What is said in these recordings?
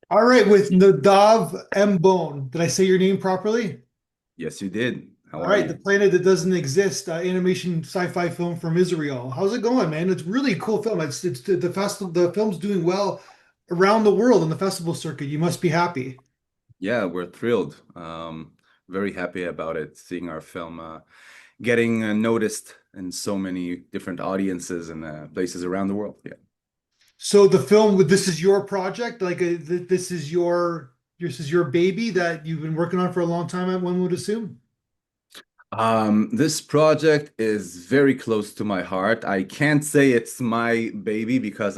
All right, with Nadav Embon. Did I say your name properly? Yes, you did. How All are right, the you? planet that doesn't exist, animation sci-fi film from Israel. How's it going, man? It's really a cool film. It's the festival. The film's doing well around the world on the festival circuit. You must be happy. Yeah, we're thrilled. Very happy about it, seeing our film getting noticed in so many different audiences and places around the world. Yeah. So the film, this is your project, like this is your baby that you've been working on for a long time. One would assume. This project is very close to my heart. I can't say it's my baby because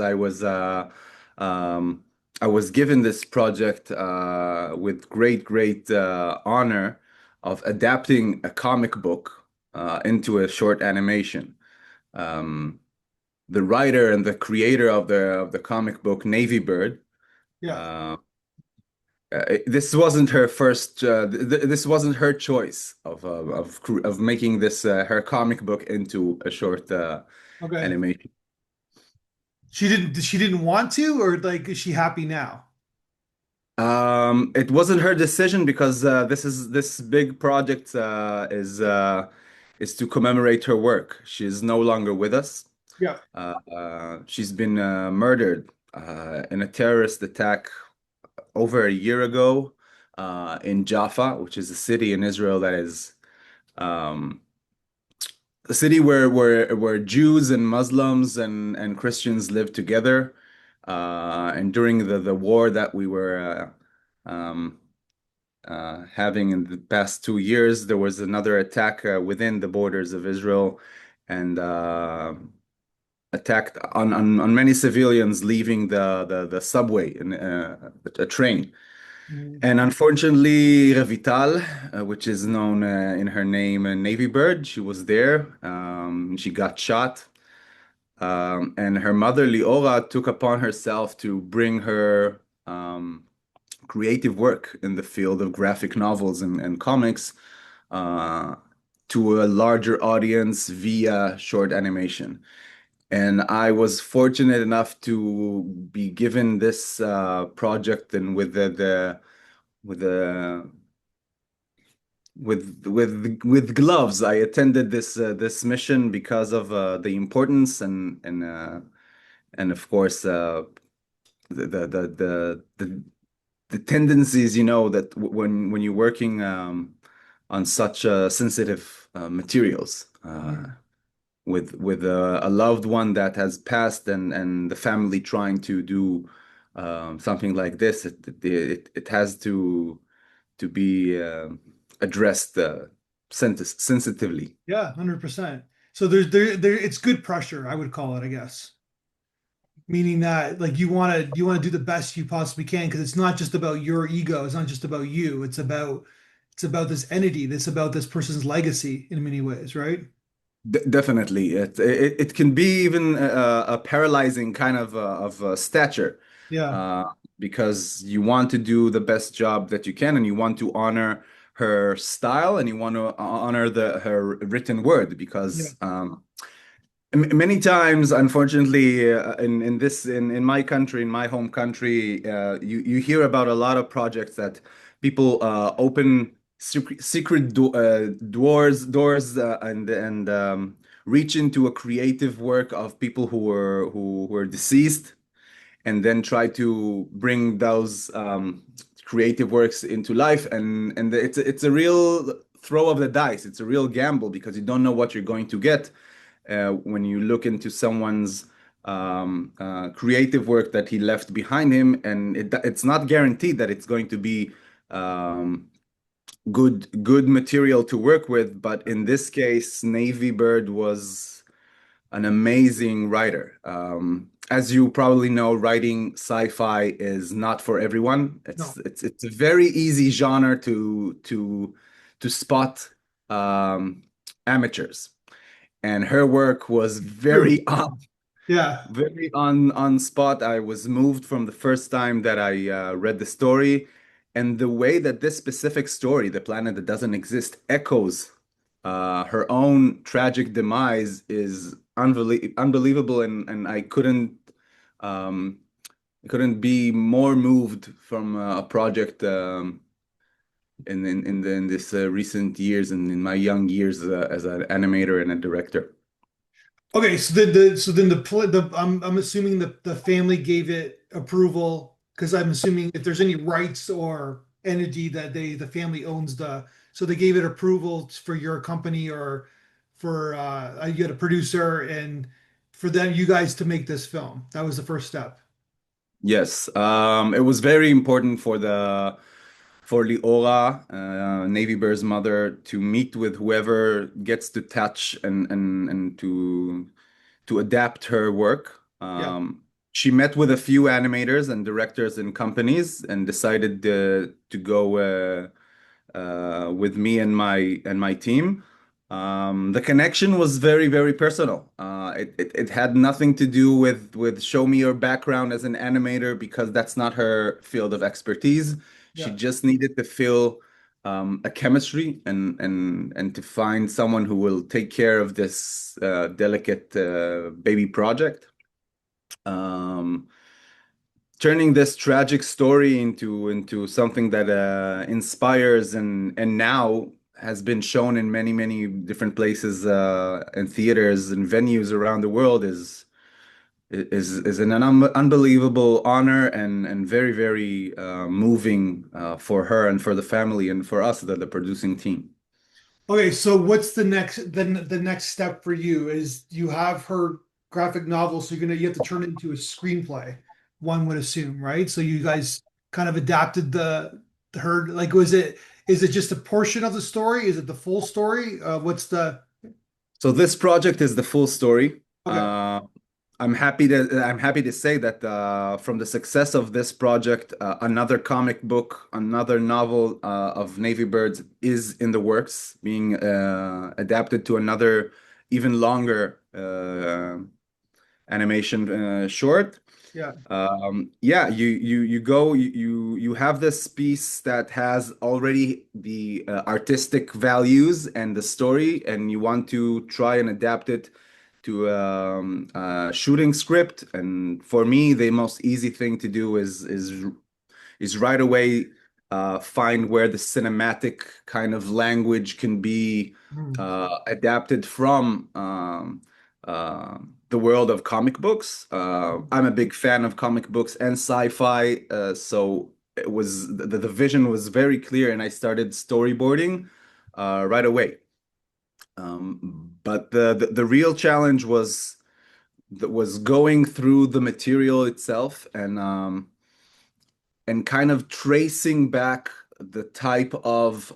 um, I was given this project with great honor of adapting a comic book into a short animation. Um, the writer and the creator of the comic book Navy Bird. Yeah. Uh, this wasn't her first. This wasn't her choice of making this her comic book into a short Okay. animation. She didn't want to, or like is she happy now? It wasn't her decision because this big project is to commemorate her work. She's no longer with us. Yeah. She's been murdered in a terrorist attack over a year ago in Jaffa, which is a city in Israel that is um, a city where Jews and Muslims and Christians live together. And during the war that we were having in the past 2 years, there was another attack within the borders of Israel and attacked on many civilians leaving the subway in a train. Mm. And unfortunately, Revital, which is known in her name Navy Bird, she was there. She got shot. And her mother, Liora, took upon herself to bring her creative work in the field of graphic novels and comics uh, to a larger audience via short animation. And I was fortunate enough to be given this project and with the with gloves. I attended this mission because of the importance and of course the, the the the the the tendencies, that when you're working on such sensitive materials with a loved one that has passed and the family trying to do something like this, it has to be addressed sensitively. Yeah, 100%. So there it's good pressure, I would call it, I guess. Meaning that like you want to do the best you possibly can because it's not just about your ego, it's not just about you. It's about this entity, it's about this person's legacy in many ways, right? Definitely, it can be even a paralyzing kind of stature, Yeah. uh, because you want to do the best job that you can, and you want to honor her style, and you want to honor her written word, Yeah. because many times, unfortunately, in my country, in my home country, you hear about a lot of projects that people open secret doors and reach into a creative work of people who were deceased, and then try to bring those creative works into life, and it's a real throw of the dice. It's a real gamble because you don't know what you're going to get when you look into someone's creative work that he left behind him, and it's not guaranteed that it's going to be um, good material to work with. But in this case, Navy Bird was an amazing writer. As you probably know, writing sci-fi is not for everyone. It's No. it's it's a very easy genre to spot um, amateurs, and her work was True. Yeah. very on spot. I was moved from the first time that I read the story, and the way that this specific story, The Planet That Doesn't Exist, echoes her own tragic demise is unbelievable, and I couldn't um, couldn't be more moved from a project in this recent years and in my young years as an animator and a director. Okay, so then I'm assuming the family gave it approval because I'm assuming if there's any rights or entity that the family owns so they gave it approval for your company or for you had a producer and for them you guys to make this film. That was the first step. Yes, it was very important for Liora, Navy Bear's mother, to meet with whoever gets to touch and to adapt her work. Yeah. She met with a few animators and directors and companies and decided to go with me and my team. The connection was very, very personal. It had nothing to do with show me your background as an animator because that's not her field of expertise. She Yeah. just needed to feel a chemistry and to find someone who will take care of this delicate baby project. Um, Turning this tragic story into something that inspires and now has been shown in many different places and theaters and venues around the world is an unbelievable honor and very moving for her and for the family and for us, the producing team. Okay, so what's the next step for you is you have her graphic novel, so you have to turn it into a screenplay, one would assume, right? So you guys kind of adapted the her like is it just a portion of the story? Is it the full story? What's the So this project is the full story. okay, I'm happy to say that from the success of this project, another comic book, another novel of Navy Birds is in the works, being adapted to another even longer animation short. yeah. Yeah, you have this piece that has already the artistic values and the story, and you want to try and adapt it to a shooting script. And for me, the most easy thing to do is right away find where the cinematic kind of language can be Mhm. adapted from the world of comic books. I'm a big fan of comic books and sci-fi, so it was the vision was very clear, and I started storyboarding right away. But the real challenge was going through the material itself and kind of tracing back the type of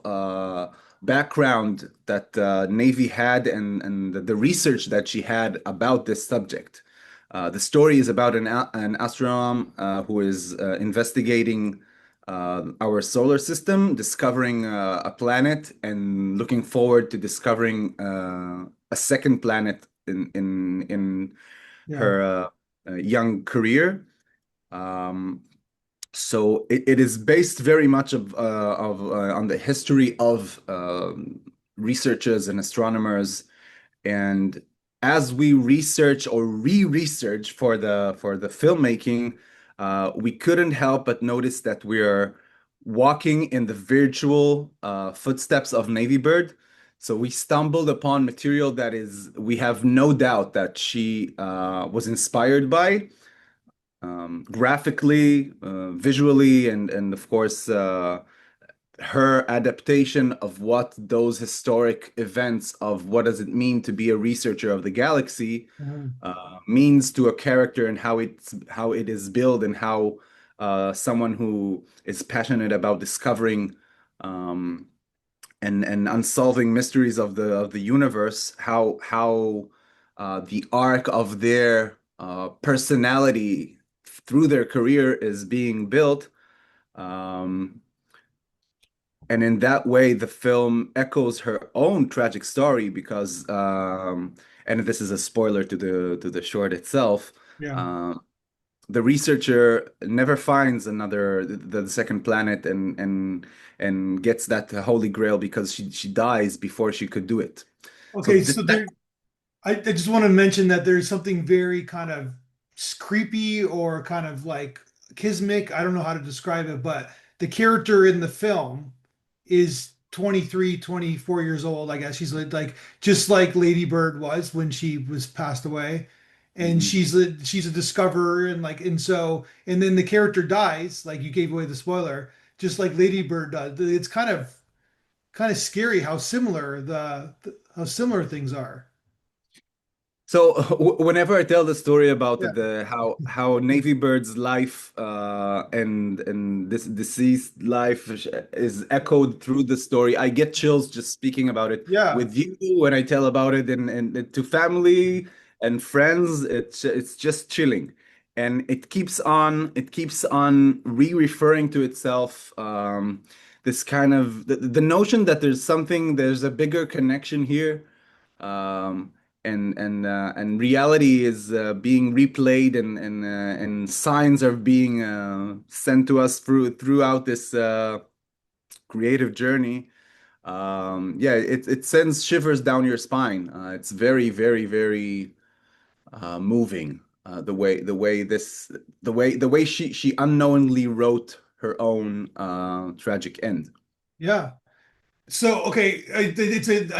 background that Navy had and the research that she had about this subject. The story is about an astronom who is investigating our solar system, discovering a planet, and looking forward to discovering a second planet in Yeah. her young career. Um, so it is based very much of on the history of researchers and astronomers. And as we research or re-research for the filmmaking, we couldn't help but notice that we are walking in the virtual footsteps of Navy Bird. So we stumbled upon material that is, we have no doubt that she was inspired by graphically, visually, and of course, her adaptation of what those historic events of what does it mean to be a researcher of the galaxy Mhm. means to a character and how it is built and how someone who is passionate about discovering um, and unsolving mysteries of the universe, how the arc of their personality through their career is being built. Um, and in that way, the film echoes her own tragic story because, and this is a spoiler to the short itself. Yeah. um, the researcher never finds the second planet and gets that holy grail because she dies before she could do it. So Okay, so I just want to mention that there's something very kind of creepy or kind of like Kismic, I don't know how to describe it, but the character in the film is 23, 24 years old. I guess she's like just like Lady Bird was when she was passed away. And Mhm. she's a discoverer and like and so and then the character dies, like you gave away the spoiler, just like Lady Bird does. It's kind of scary how similar how similar things are. So whenever I tell the story about Yeah. the how Navy Bird's life and this deceased life is echoed through the story, I get chills just speaking about it Yeah. with you when I tell about it and to family and friends. It's just chilling, and it keeps on re-referring to itself. This kind of the notion that there's a bigger connection here. Um, and reality is being replayed and signs are being sent to us throughout this creative journey. Yeah, it sends shivers down your spine. It's very, very, very moving. The way she unknowingly wrote her own tragic end. Yeah. So okay, I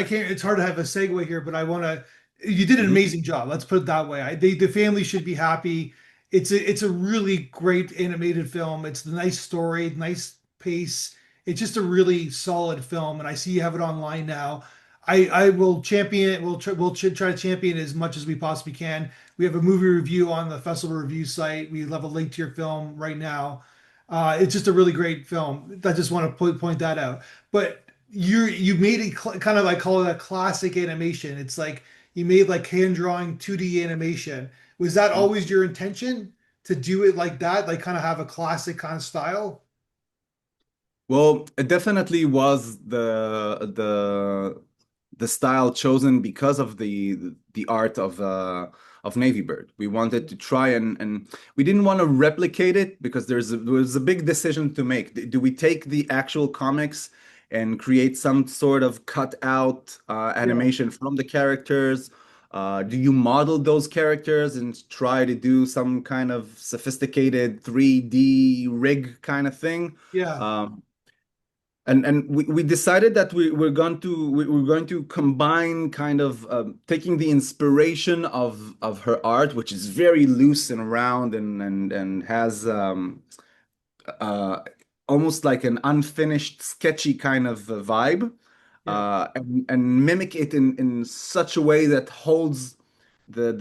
can't. It's hard to have a segue here, but I want to. You did an Mhm. amazing job. Let's put it that way. The family should be happy. It's a really great animated film. It's a nice story, nice pace. It's just a really solid film, and I see you have it online now. I will champion it. Try to champion it as much as we possibly can. We have a movie review on the festival review site. We have a link to your film right now. It's just a really great film. I just want to point that out. But you made it kind of like call it a classic animation. It's like you made like hand drawing 2D animation. Was that always your intention to do it like that? Like kind of have a classic kind of style? Well, it definitely was the style chosen because of the art of Navy Bird. We wanted to try and we didn't want to replicate it because there was a big decision to make. Do we take the actual comics and create some sort of cut out Yeah, animation from the characters? Do you model those characters and try to do some kind of sophisticated 3D rig kind of thing? yeah, Um, and we decided that we're going to combine kind of taking the inspiration of her art, which is very loose and round and has uh, almost like an unfinished, sketchy kind of vibe, yeah, and mimic it in such a way that holds the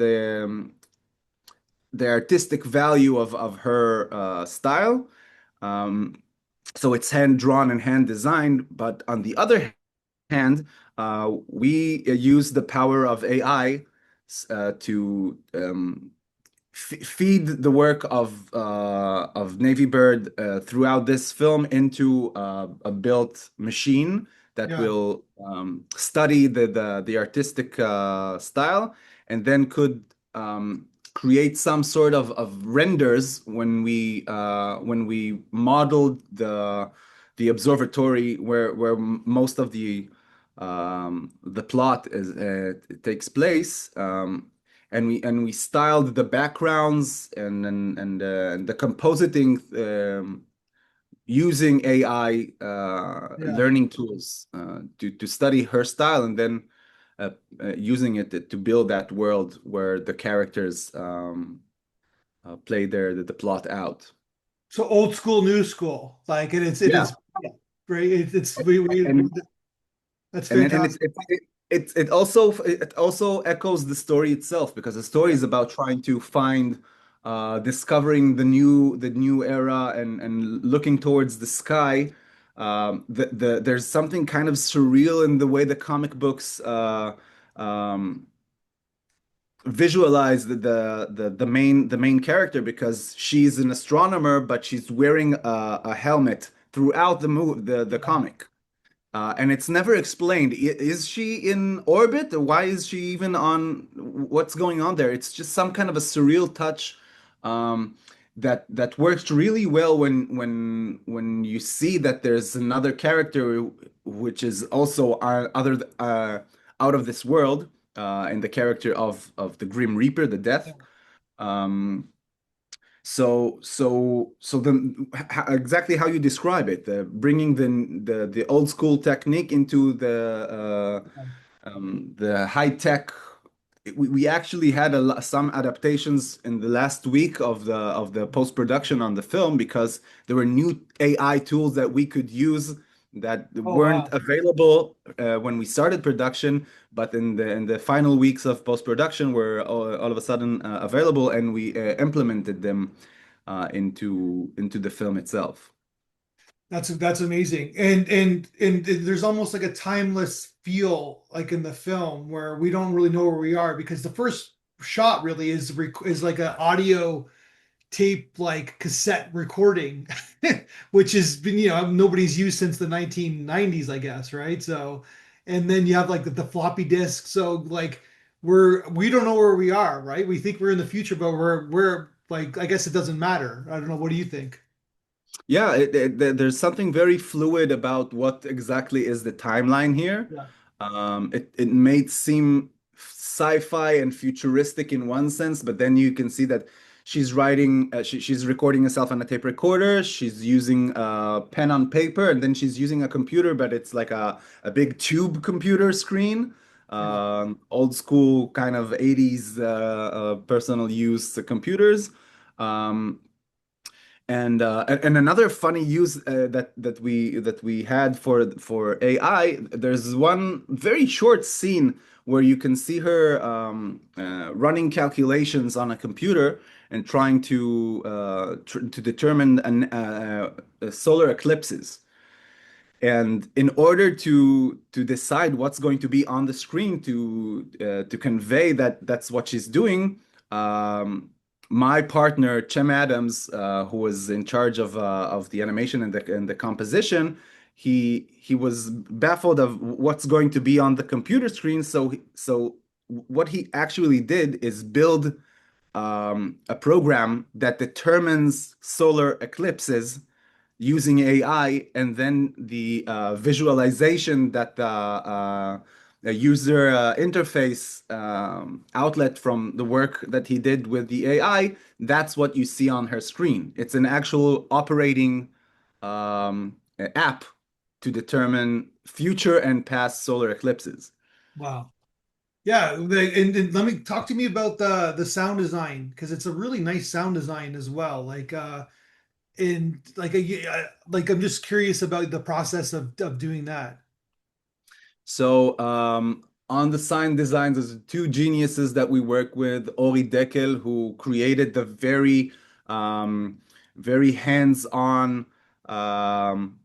artistic value of her style. Um, so it's hand drawn and hand designed, but on the other hand, we use the power of AI to f feed the work of Navy Bird throughout this film into a built machine that yeah, will study the artistic style and then could create some sort of renders when we modeled the observatory where most of the plot takes place. And we styled the backgrounds and the compositing using AI yeah. learning tools to study her style and then using it to build that world where the characters play the plot out. So old school, new school, like, and it Yeah, is yeah, great. We and that's and fantastic. it also echoes the story itself because the story Yeah, is about trying to find discovering the new era and looking towards the sky. There's something kind of surreal in the way the comic books um, visualize the main character because she's an astronomer, but she's wearing a helmet throughout the yeah, comic. And it's never explained. Is she in orbit? Why is she even on? What's going on there? It's just some kind of a surreal touch that works really well when you see that there's another character which is also out of this world, in the character of the Grim Reaper, the yeah. Death. Um, Exactly how you describe it, bringing the old school technique into the high tech. We actually had some adaptations in the last week of the post production on the film because there were new AI tools that we could use that Oh weren't wow. available when we started production, but in the final weeks of post production were all of a sudden available, and we implemented them into the film itself. That's amazing. And there's almost like a timeless feel like in the film where we don't really know where we are because the first shot really is like an audio tape like cassette recording, which has been, nobody's used since the 1990s, I guess, right? So, and then you have like the floppy disk. So like we don't know where we are, right? We think we're in the future, but we're like, I guess it doesn't matter. I don't know. What do you think? Yeah, there's something very fluid about what exactly is the timeline here. Yeah. It may seem sci-fi and futuristic in one sense, but then you can see that she's recording herself on a tape recorder. She's using pen on paper, and then she's using a computer, but it's like a big tube computer screen, Yeah. old school kind of 80s personal use computers. Um, and another funny use that we had for AI, there's one very short scene where you can see her running calculations on a computer and trying to determine solar eclipses. And in order to decide what's going to be on the screen to convey that that's what she's doing, my partner Chem Adams, who was in charge of the animation and the composition, he was baffled of what's going to be on the computer screen. So what he actually did is build a program that determines solar eclipses using AI, and then the visualization that the user interface outlet from the work that he did with the AI, that's what you see on her screen. It's an actual operating app to determine future and past solar eclipses. Wow. Yeah, and let me talk to me about the sound design because it's a really nice sound design as well. Like I'm just curious about the process of doing that. So on the sign designs, there's two geniuses that we work with, Ori Dekel, who created the very hands-on um,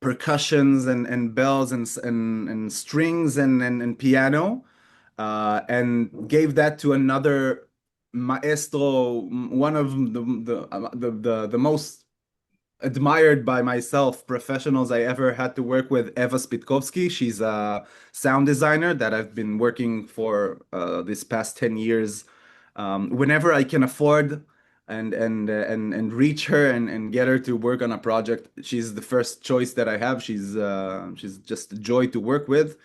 percussions and bells and strings and piano, and gave that to another maestro, one of the most admired by myself professionals I ever had to work with, Eva Spitkovsky. She's a sound designer that I've been working for this past 10 years. Whenever I can afford and reach her and get her to work on a project, she's the first choice that I have. She's just a joy to work with.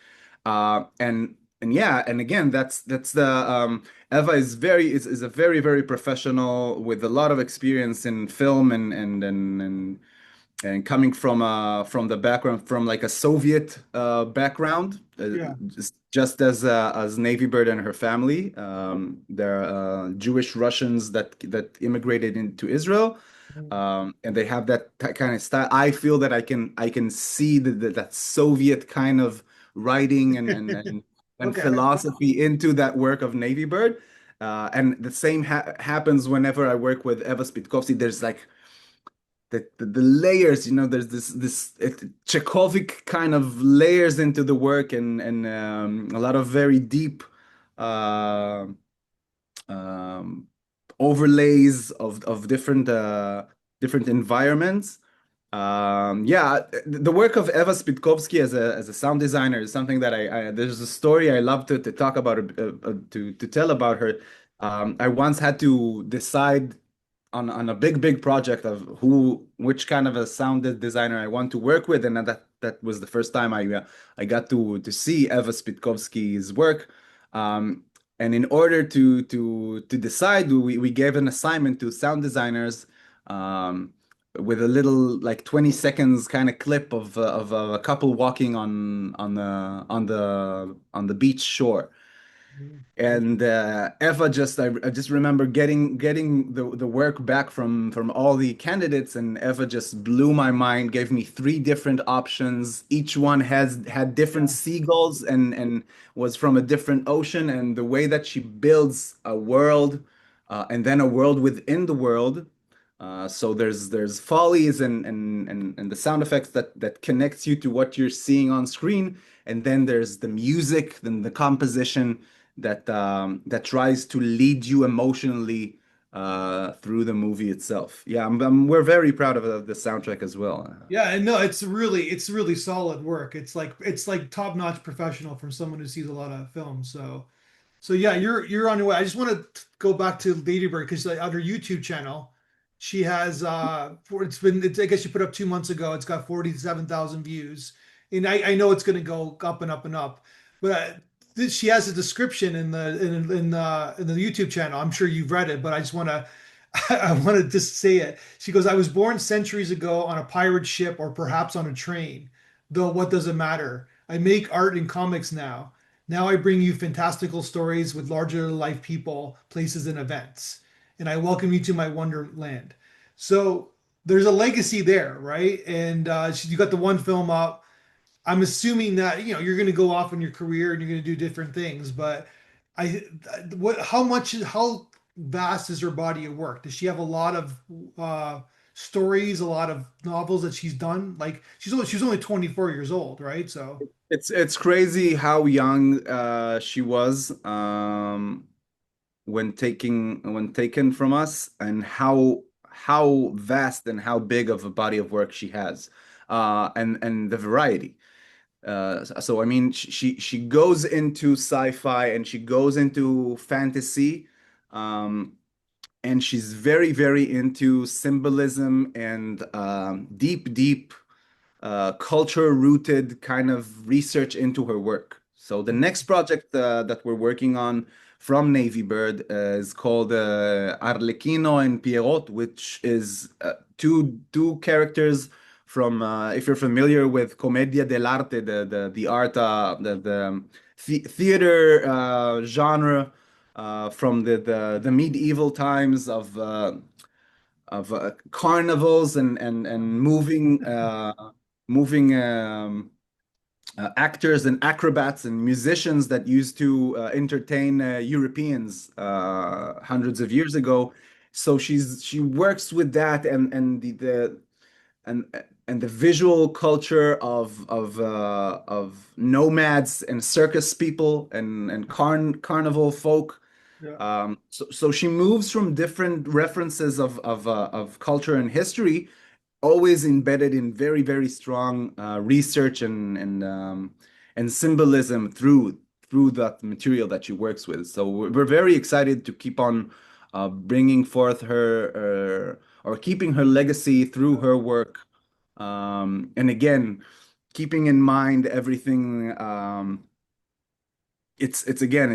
And yeah, and again, that's the Eva is a very professional with a lot of experience in film and coming from the background from like a Soviet background, Yeah. just as Navy Bird and her family. They're Jewish Russians that immigrated into Israel, and they have that kind of style. I feel that I can see that Soviet kind of writing and Okay. philosophy into that work of Navy Bird. And the same happens whenever I work with Eva Spitkovsky. There's like the layers, there's this Chekhovic kind of layers into the work, and a lot of very deep uh, um, overlays of different environments. Yeah, the work of Eva Spitkovsky as a sound designer is something that I there's a story I love to talk about, to tell about her. I once had to decide on a big project of which kind of a sound designer I want to work with, and that was the first time I got to see Eva Spitkovsky's work. Um, And in order to decide, we gave an assignment to sound designers, um, with a little like 20 seconds kind of clip of a couple walking on the beach shore. Mhm. And Eva just I just remember getting the work back from all the candidates, and Eva just blew my mind, gave me three different options. Each one had different Yeah. seagulls and was from a different ocean, and the way that she builds a world, and then a world within the world. So there's follies and the sound effects that connects you to what you're seeing on screen, and then there's the music, then the composition that tries to lead you emotionally through the movie itself. Yeah, we're very proud of the soundtrack as well. Yeah, and no, it's really solid work. It's like top-notch professional from someone who sees a lot of films. So yeah, you're on your way. I just want to go back to Ladybird because on her YouTube channel, she has I guess she put up 2 months ago. It's got 47,000 views, and I know it's going to go up and up and up. But she has a description in the YouTube channel. I'm sure you've read it, but I just want to I want to just say it. She goes, I was born centuries ago on a pirate ship or perhaps on a train. Though what does it matter? I make art and comics now. Now I bring you fantastical stories with larger than life people, places, and events. And I welcome you to my wonderland. So there's a legacy there, right? And you got the one film up. I'm assuming that you're going to go off in your career and you're going to do different things, but I how vast is her body of work? Does she have a lot of stories, a lot of novels that she's done? Like she's only 24 years old, right? So It's crazy how young she was when taken from us, and how vast and how big of a body of work she has, and the variety. So I mean, she goes into sci-fi and she goes into fantasy, um, and she's very into symbolism and deep culture rooted kind of research into her work. So the next project that we're working on from Navy Bird is called Arlecchino and Pierrot, which is two characters from if you're familiar with Commedia dell'arte, the art the theater genre from the medieval times of carnivals and moving actors and acrobats and musicians that used to entertain Europeans hundreds of years ago. So she works with that and and the visual culture of nomads and circus people and carnival folk. yeah, So she moves from different references of culture and history, always embedded in very strong research and symbolism through that material that she works with. So we're very excited to keep on bringing forth her or keeping her legacy through her work. And again, keeping in mind everything. It's again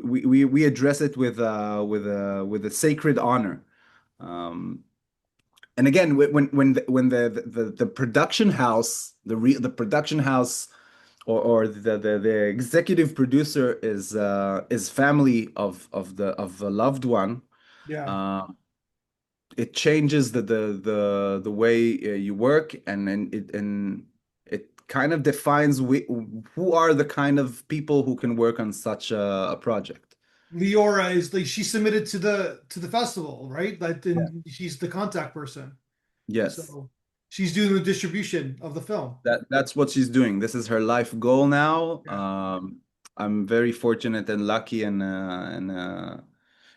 we address it with a sacred honor. Um, and again, when the production house, the production house, or the executive producer is family of a loved one, yeah. uh, it changes the way you work, and it kind of defines who are the kind of people who can work on such a project. Liora is like she submitted to the festival, right? Like, Yeah. and she's the contact person. Yes. So she's doing the distribution of the film. That's what she's doing. This is her life goal now. Yeah. I'm very fortunate and lucky and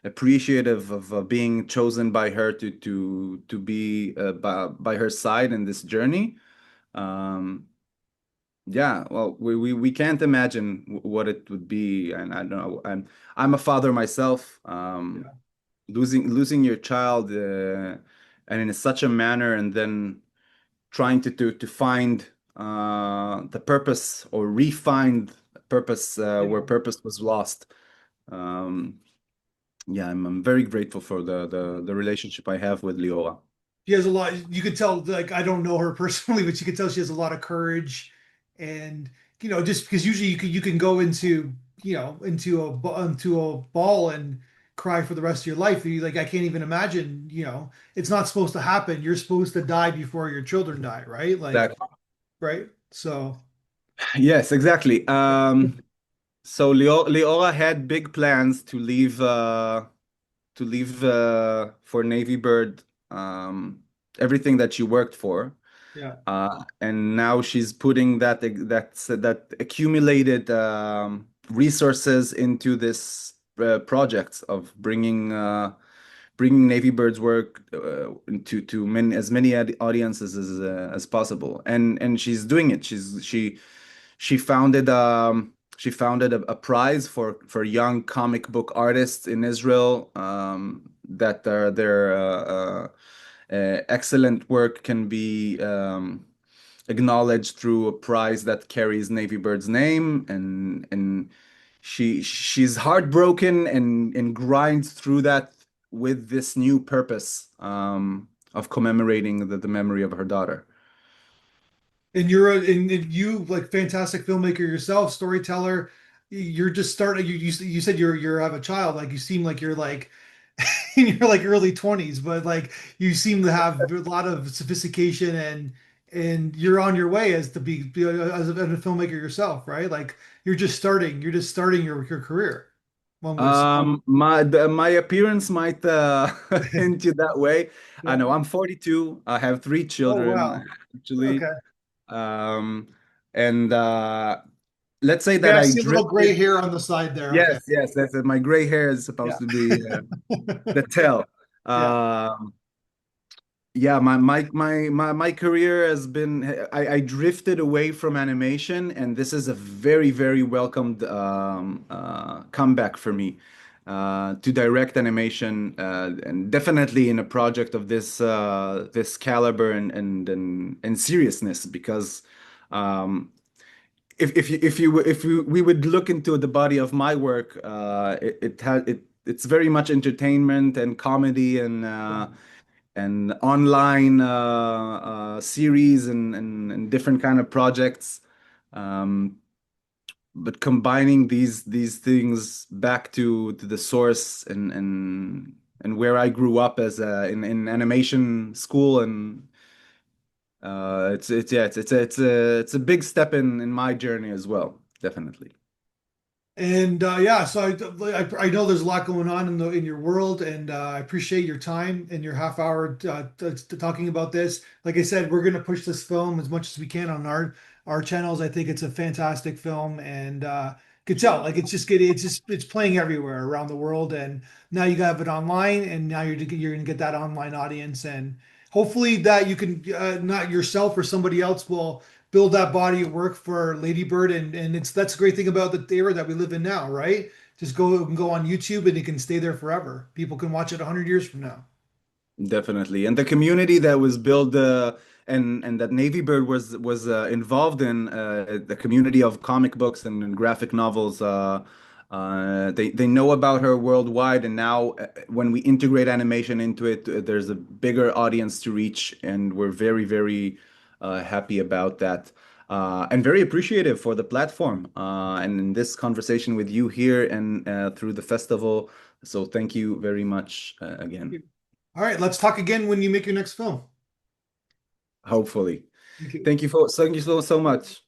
appreciative of being chosen by her to be by her side in this journey. Um, yeah, well, we can't imagine what it would be, and I don't know. I'm a father myself. Yeah. Losing your child, and in such a manner, and then trying to find the purpose or re-find purpose where Yeah. purpose was lost. Um, yeah, I'm very grateful for the relationship I have with Liora. She has a lot. You could tell, like, I don't know her personally, but you could tell she has a lot of courage, and just because usually you can go into into a ball and cry for the rest of your life. Like, I can't even imagine. It's not supposed to happen. You're supposed to die before your children die, right? Like, Exactly. right? So, Yes, exactly. So Leora had big plans to leave for Navy Bird everything that she worked for. yeah. And now she's putting that accumulated resources into this project of bringing Navy Bird's work to as many audiences as possible, and she's doing it. She founded a prize for young comic book artists in Israel that their excellent work can be acknowledged through a prize that carries Navy Bird's name, and she's heartbroken and grinds through that with this new purpose of commemorating the memory of her daughter. And and you, like, fantastic filmmaker yourself, storyteller. You're just starting. You said you have a child. Like, you seem like you're like in your like early 20s, but like you seem to have a lot of sophistication, and you're on your way as to be as a filmmaker yourself, right? Like, you're just starting your career. One would say. My appearance might hint you that way. I Yeah. know I'm 42. I have three Oh, children, wow. actually. Okay. Um, and let's say Okay, that I I see a little gray drifted. hair on the side there. Okay. Yes, yes, that's it. My gray hair is Yeah. supposed to be the tell. Yeah. Um, yeah, my career has been I drifted away from animation, and this is a very, very welcomed comeback for me to direct animation, and definitely in a project of this caliber and seriousness, because um, if we would look into the body of my work, it's very much entertainment and comedy and online series and different kind of projects. Um, but combining these things back to the source and where I grew up as in animation school, and it's a big step in my journey as well, definitely. And yeah, so I know there's a lot going on in your world, and I appreciate your time and your half hour talking about this. Like I said, we're going to push this film as much as we can on our channels. I think it's a fantastic film, and could tell like it's playing everywhere around the world, and now you have it online, and now you're going to get that online audience, and hopefully that you can not yourself or somebody else will build that body of work for Ladybird, and that's the great thing about the era that we live in now, right? Just go on YouTube and it can stay there forever. People can watch it 100 years from now. Definitely. And the community that was built and that Navy Bird was involved in, the community of comic books and graphic novels, they know about her worldwide, and now when we integrate animation into it, there's a bigger audience to reach, and we're very, very happy about that. And very appreciative for the platform and in this conversation with you here and through the festival. So thank you very much again. All right, let's talk again when you make your next film. Hopefully. Thank you. Thank you so much.